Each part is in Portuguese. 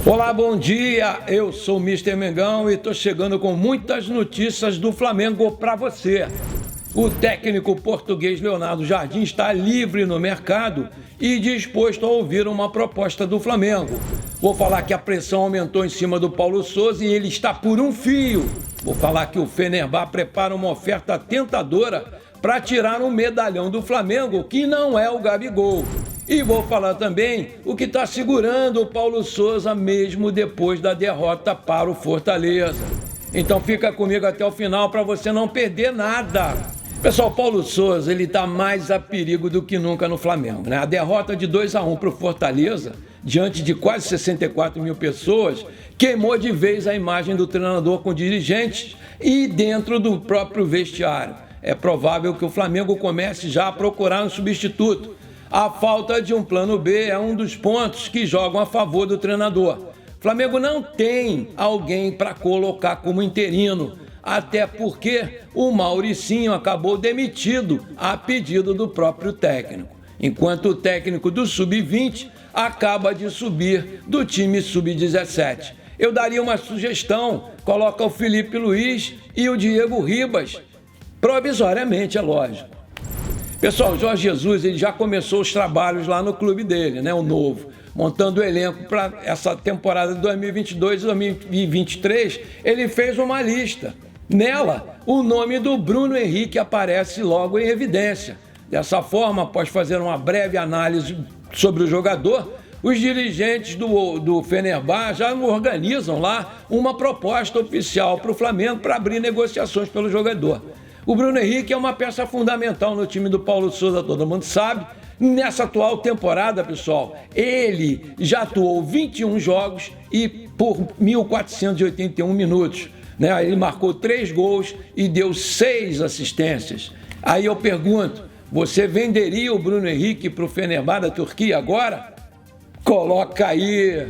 Olá, bom dia. Eu sou o Mister Mengão e estou chegando com muitas notícias do Flamengo para você. O técnico português Leonardo Jardim está livre no mercado e disposto a ouvir uma proposta do Flamengo. Vou falar que a pressão aumentou em cima do Paulo Sousa e ele está por um fio. Vou falar que o Fenerbahçe prepara uma oferta tentadora para tirar um medalhão do Flamengo, que não é o Gabigol. E vou falar também o que está segurando o Paulo Sousa mesmo depois da derrota para o Fortaleza. Então fica comigo até o final para você não perder nada. Pessoal, Paulo Sousa, ele está mais a perigo do que nunca no Flamengo, né? A derrota de 2-1 para o Fortaleza, diante de quase 64 mil pessoas, queimou de vez a imagem do treinador com dirigentes e dentro do próprio vestiário. É provável que o Flamengo comece já a procurar um substituto. A falta de um plano B é um dos pontos que jogam a favor do treinador. O Flamengo não tem alguém para colocar como interino, até porque o Mauricinho acabou demitido a pedido do próprio técnico, enquanto o técnico do Sub-20 acaba de subir do time Sub-17. Eu daria uma sugestão, coloca o Felipe Luiz e o Diego Ribas, provisoriamente, é lógico. Pessoal, o Jorge Jesus ele já começou os trabalhos lá no clube dele, né, o novo, montando o elenco para essa temporada de 2022 e 2023. Ele fez uma lista. Nela, o nome do Bruno Henrique aparece logo em evidência. Dessa forma, após fazer uma breve análise sobre o jogador, os dirigentes do Fenerbahçe já organizam lá uma proposta oficial para o Flamengo para abrir negociações pelo jogador. O Bruno Henrique é uma peça fundamental no time do Paulo Sousa, todo mundo sabe. Nessa atual temporada, pessoal, ele já atuou 21 jogos e por 1.481 minutos. Né? Ele marcou 3 gols e deu 6 assistências. Aí eu pergunto, você venderia o Bruno Henrique para o Fenerbahçe da Turquia agora? Coloca aí.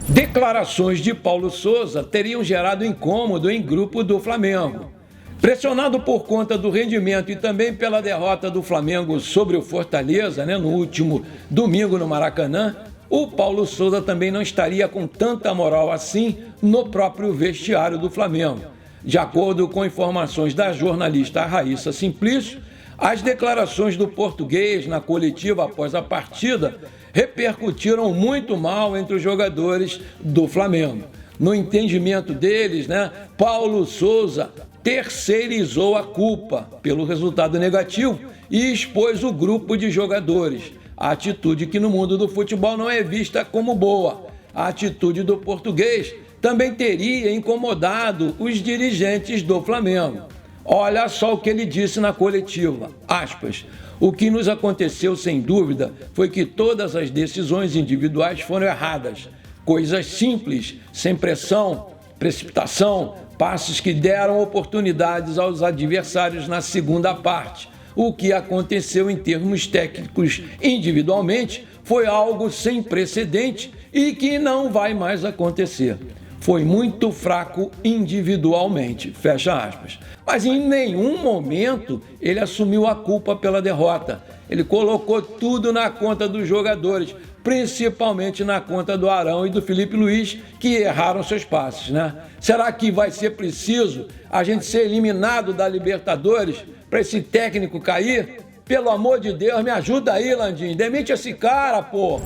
Declarações de Paulo Sousa teriam gerado incômodo em grupo do Flamengo. Pressionado por conta do rendimento e também pela derrota do Flamengo sobre o Fortaleza, né, no último domingo no Maracanã, o Paulo Sousa também não estaria com tanta moral assim no próprio vestiário do Flamengo. De acordo com informações da jornalista Raíssa Simplício, as declarações do português na coletiva após a partida repercutiram muito mal entre os jogadores do Flamengo. No entendimento deles, né, Paulo Sousa terceirizou a culpa pelo resultado negativo e expôs o grupo de jogadores. A atitude que no mundo do futebol não é vista como boa. A atitude do português também teria incomodado os dirigentes do Flamengo. Olha só o que ele disse na coletiva, aspas, o que nos aconteceu sem dúvida foi que todas as decisões individuais foram erradas. Coisas simples, sem pressão, precipitação, passes que deram oportunidades aos adversários na segunda parte. O que aconteceu em termos técnicos individualmente foi algo sem precedente e que não vai mais acontecer. Foi muito fraco individualmente, fecha aspas. Mas em nenhum momento ele assumiu a culpa pela derrota. Ele colocou tudo na conta dos jogadores, principalmente na conta do Arão e do Felipe Luiz, que erraram seus passes, né? Será que vai ser preciso a gente ser eliminado da Libertadores para esse técnico cair? Pelo amor de Deus, me ajuda aí, Landim, demite esse cara, pô!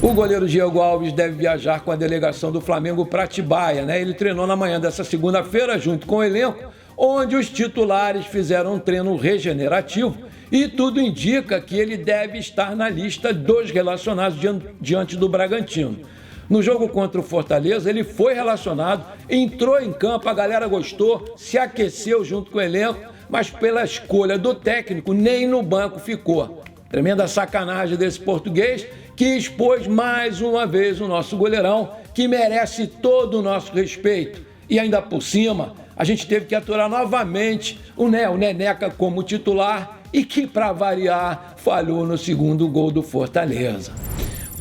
O goleiro Diego Alves deve viajar com a delegação do Flamengo para Atibaia, né? Ele treinou na manhã dessa segunda-feira junto com o elenco, onde os titulares fizeram um treino regenerativo e tudo indica que ele deve estar na lista dos relacionados diante do Bragantino. No jogo contra o Fortaleza, ele foi relacionado, entrou em campo, a galera gostou, se aqueceu junto com o elenco, mas pela escolha do técnico, nem no banco ficou. Tremenda sacanagem desse português, que expôs mais uma vez o nosso goleirão, que merece todo o nosso respeito. E ainda por cima, a gente teve que aturar novamente o Neneca como titular e que, para variar, falhou no segundo gol do Fortaleza.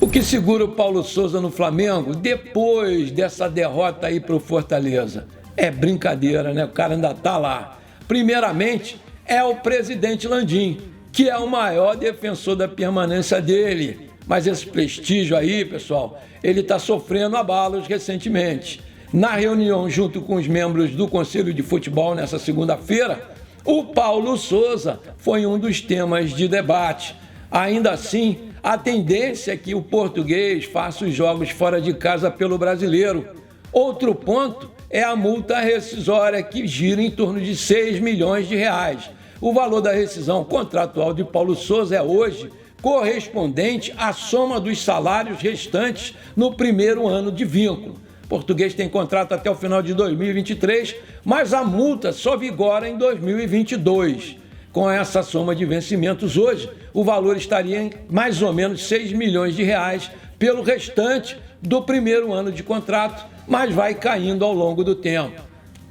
O que segura o Paulo Sousa no Flamengo depois dessa derrota aí para o Fortaleza? É brincadeira, né? O cara ainda tá lá. Primeiramente, é o presidente Landim, que é o maior defensor da permanência dele. Mas esse prestígio aí, pessoal, ele está sofrendo abalos recentemente. Na reunião junto com os membros do Conselho de Futebol nessa segunda-feira, o Paulo Souza foi um dos temas de debate. Ainda assim, a tendência é que o português faça os jogos fora de casa pelo brasileiro. Outro ponto é a multa rescisória, que gira em torno de 6 milhões de reais. O valor da rescisão contratual de Paulo Souza é hoje correspondente à soma dos salários restantes no primeiro ano de vínculo. O português tem contrato até o final de 2023, mas a multa só vigora em 2022. Com essa soma de vencimentos hoje, o valor estaria em mais ou menos 6 milhões de reais pelo restante do primeiro ano de contrato, mas vai caindo ao longo do tempo.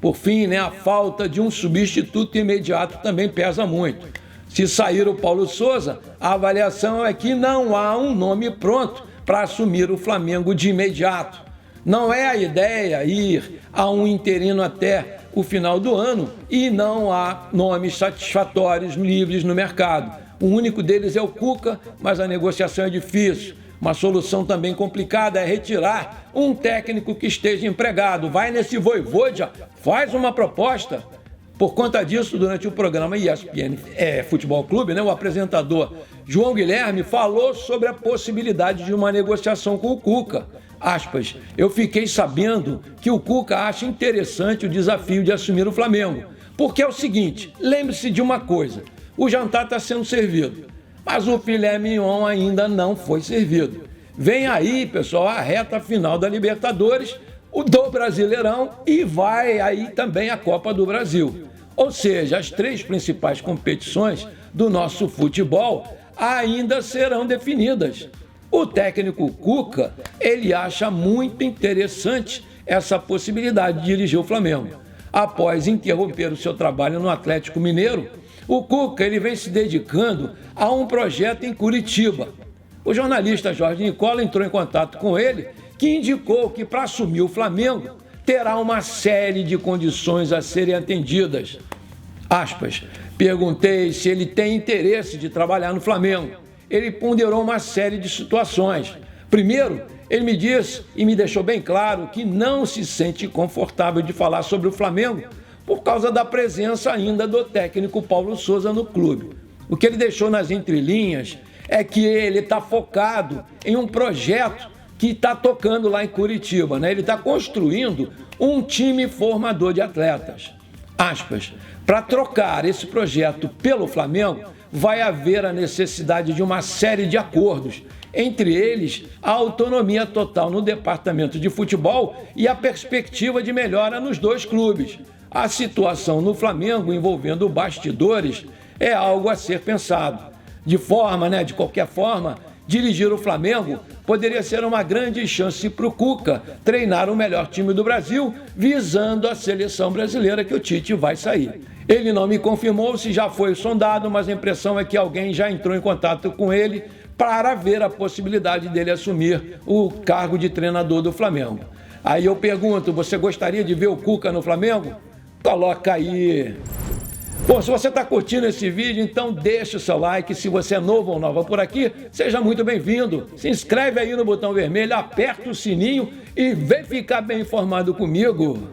Por fim, a falta de um substituto imediato também pesa muito. Se sair o Paulo Souza, a avaliação é que não há um nome pronto para assumir o Flamengo de imediato. Não é a ideia ir a um interino até o final do ano e não há nomes satisfatórios livres no mercado. O único deles é o Cuca, mas a negociação é difícil. Uma solução também complicada é retirar um técnico que esteja empregado. Vai nesse Vojvoda, faz uma proposta. Por conta disso, durante o programa ESPN Futebol Clube, o apresentador João Guilherme falou sobre a possibilidade de uma negociação com o Cuca. Aspas, eu fiquei sabendo que o Cuca acha interessante o desafio de assumir o Flamengo. Porque é o seguinte, lembre-se de uma coisa, o jantar está sendo servido, mas o filé mignon ainda não foi servido. Vem aí, pessoal, a reta final da Libertadores, do Brasileirão e vai aí também a Copa do Brasil. Ou seja, as 3 principais competições do nosso futebol ainda serão definidas. O técnico Cuca, ele acha muito interessante essa possibilidade de dirigir o Flamengo. Após interromper o seu trabalho no Atlético Mineiro, o Cuca ele vem se dedicando a um projeto em Curitiba. O jornalista Jorge Nicola entrou em contato com ele, que indicou que para assumir o Flamengo terá uma série de condições a serem atendidas. Aspas, perguntei se ele tem interesse de trabalhar no Flamengo. Ele ponderou uma série de situações. Primeiro, ele me disse e me deixou bem claro que não se sente confortável de falar sobre o Flamengo por causa da presença ainda do técnico Paulo Souza no clube. O que ele deixou nas entrelinhas é que ele está focado em um projeto que está tocando lá em Curitiba, Ele está construindo um time formador de atletas. Aspas, para trocar esse projeto pelo Flamengo, vai haver a necessidade de uma série de acordos, entre eles a autonomia total no departamento de futebol e a perspectiva de melhora nos 2 clubes. A situação no Flamengo envolvendo bastidores é algo a ser pensado. De qualquer forma, dirigir o Flamengo poderia ser uma grande chance para o Cuca treinar o melhor time do Brasil, visando a seleção brasileira que o Tite vai sair. Ele não me confirmou se já foi sondado, mas a impressão é que alguém já entrou em contato com ele para ver a possibilidade dele assumir o cargo de treinador do Flamengo. Aí eu pergunto, você gostaria de ver o Cuca no Flamengo? Coloca aí. Bom, se você está curtindo esse vídeo, então deixa o seu like. Se você é novo ou nova por aqui, seja muito bem-vindo. Se inscreve aí no botão vermelho, aperta o sininho e vem ficar bem informado comigo.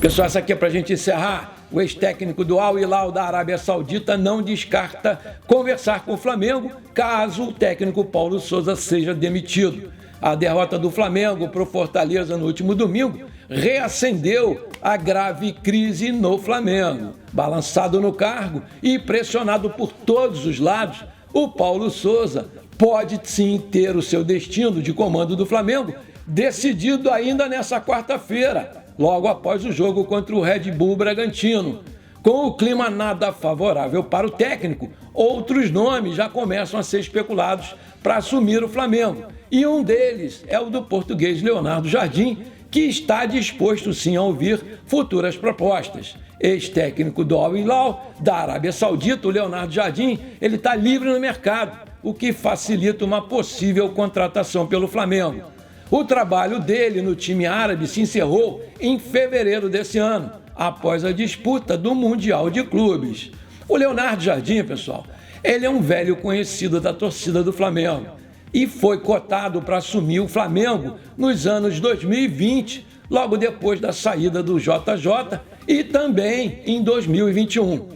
Pessoal, essa aqui é para a gente encerrar. O ex-técnico do Al Hilal da Arábia Saudita não descarta conversar com o Flamengo caso o técnico Paulo Souza seja demitido. A derrota do Flamengo para o Fortaleza no último domingo reacendeu a grave crise no Flamengo. Balançado no cargo e pressionado por todos os lados, o Paulo Souza pode sim ter o seu destino de comando do Flamengo decidido ainda nessa quarta-feira, logo após o jogo contra o Red Bull Bragantino. Com o clima nada favorável para o técnico, outros nomes já começam a ser especulados para assumir o Flamengo. E um deles é o do português Leonardo Jardim, que está disposto sim a ouvir futuras propostas. Ex-técnico do Al Hilal, da Arábia Saudita, o Leonardo Jardim, ele está livre no mercado, o que facilita uma possível contratação pelo Flamengo. O trabalho dele no time árabe se encerrou em fevereiro desse ano, após a disputa do Mundial de Clubes. O Leonardo Jardim, pessoal, ele é um velho conhecido da torcida do Flamengo. e foi cotado para assumir o Flamengo nos anos 2020, logo depois da saída do JJ, e também em 2021.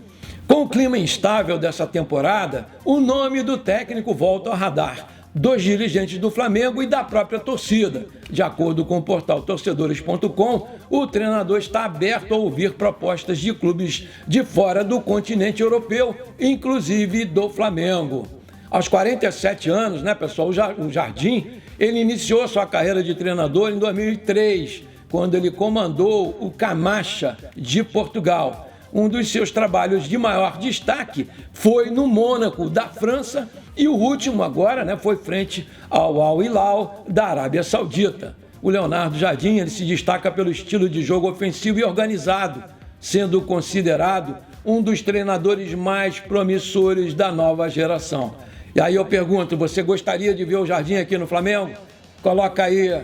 Com o clima instável dessa temporada, o nome do técnico volta ao radar dos dirigentes do Flamengo e da própria torcida. De acordo com o portal torcedores.com, o treinador está aberto a ouvir propostas de clubes de fora do continente europeu, inclusive do Flamengo. Aos 47 anos, né, pessoal, o Jardim, ele iniciou sua carreira de treinador em 2003, quando ele comandou o Camacha de Portugal. Um dos seus trabalhos de maior destaque foi no Mônaco, da França, e o último agora, né, foi frente ao Al Hilal, da Arábia Saudita. O Leonardo Jardim, ele se destaca pelo estilo de jogo ofensivo e organizado, sendo considerado um dos treinadores mais promissores da nova geração. E aí eu pergunto, você gostaria de ver o Jardim aqui no Flamengo? Coloca aí.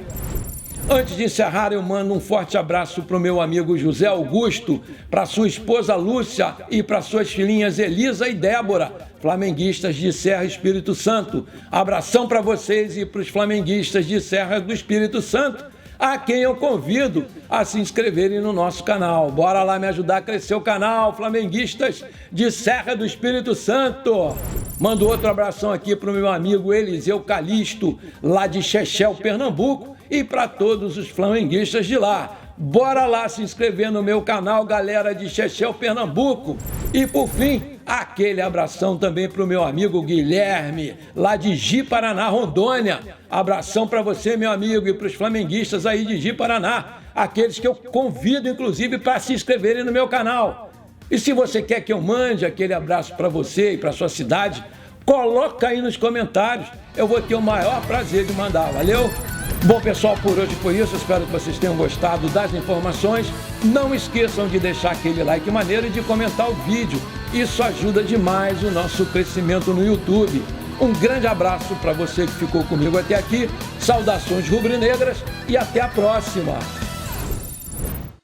Antes de encerrar, eu mando um forte abraço para o meu amigo José Augusto, para sua esposa Lúcia e para suas filhinhas Elisa e Débora, flamenguistas de Serra Espírito Santo. Abração para vocês e para os flamenguistas de Serra do Espírito Santo, a quem eu convido a se inscreverem no nosso canal. Bora lá me ajudar a crescer o canal, flamenguistas de Serra do Espírito Santo. Mando outro abração aqui para o meu amigo Eliseu Calixto, lá de Chechel, Pernambuco, e para todos os flamenguistas de lá. Bora lá se inscrever no meu canal, galera de Chechel, Pernambuco. E por fim, aquele abração também para o meu amigo Guilherme, lá de Ji-Paraná, Rondônia. Abração para você, meu amigo, e para os flamenguistas aí de Ji-Paraná, aqueles que eu convido, inclusive, para se inscreverem no meu canal. E se você quer que eu mande aquele abraço para você e para sua cidade, coloca aí nos comentários, eu vou ter o maior prazer de mandar, valeu? Bom, pessoal, por hoje foi isso. Espero que vocês tenham gostado das informações. Não esqueçam de deixar aquele like maneiro e de comentar o vídeo. Isso ajuda demais o nosso crescimento no YouTube. Um grande abraço para você que ficou comigo até aqui. Saudações rubro-negras e até a próxima.